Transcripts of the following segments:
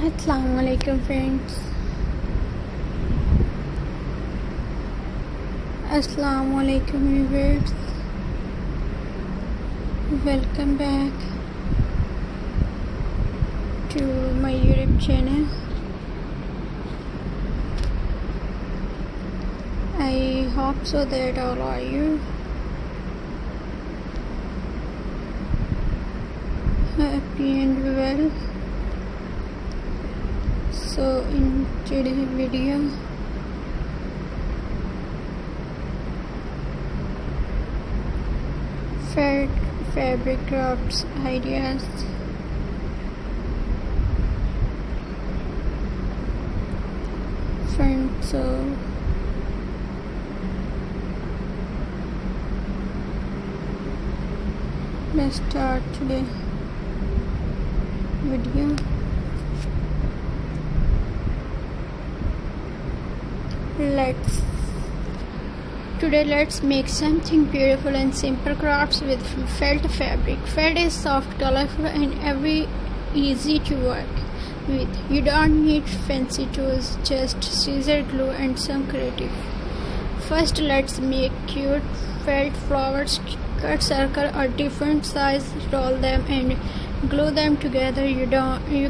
Assalamu alaikum friends. Assalamu alaikum viewers. Welcome back to my YouTube channel. I hope so that all are you happy and well. So in today's video fabric crafts ideas. Friends, so let's start today video. Let's make something beautiful and simple crafts with felt fabric. Felt is soft, colorful and easy to work with. You don't need fancy tools, just scissor, glue and some creative. First, let's make cute felt flowers. Cut circle or different size, roll them and glue them together. You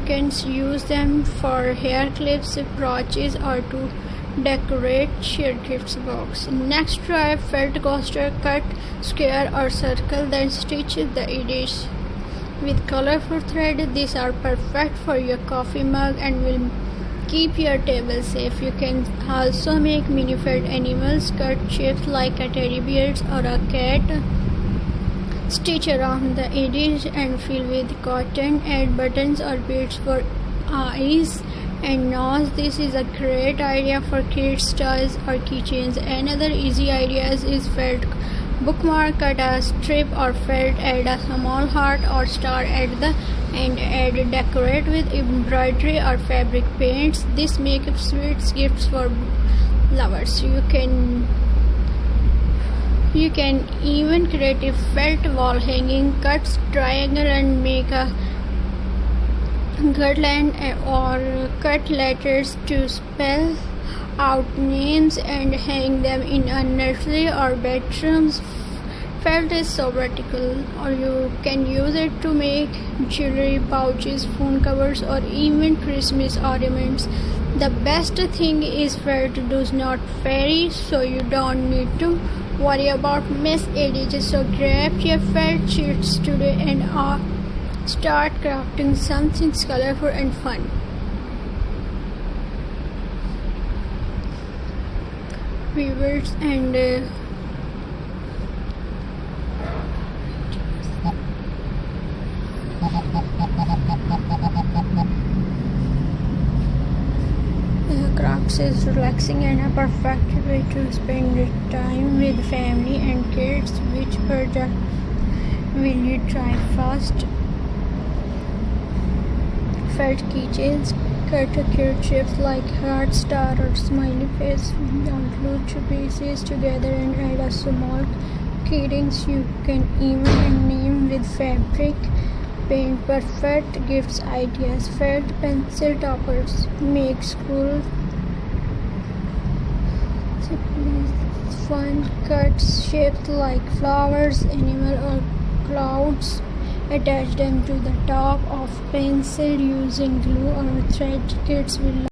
can use them for hair clips, brooches or to decorate your gift box. Next, try felt coaster. Cut square or circle, then stitch the edges with colorful thread. These are perfect for your coffee mug and will keep your table safe. You can also make mini felt animals. Cut shapes like a teddy bear or a cat. Stitch around the edges and fill with cotton. Add buttons or beads for eyes and nose. This is a great idea for kids' toys or keychains. Another easy idea is felt bookmark. Cut a strip or felt, add a small heart or star at the end. Decorate with embroidery or fabric paints. This makes sweet gifts for lovers. You can even create a felt wall hanging. Cut triangle and make a garland or cut letters to spell out names and hang them in a nursery or bedrooms. Felt is so practical, or you can use it to make jewelry, pouches, phone covers or even Christmas ornaments. The best thing is felt does not vary, so you don't need to worry about mess edges. So grab your felt sheets today and start crafting something colorful and fun. Viewers and crafts is relaxing and a perfect way to spend time with family and kids. Which project will you try first? Felt keychains. Cut cute shapes like heart, star or smiley face. Glue two pieces together and add a small keyrings. You can even name with fabric paint. Perfect gifts ideas. Felt pencil toppers. Make school fun. Cut shapes like flowers, animal or clouds. Attach them to the top of pencil using glue or thread. Kids will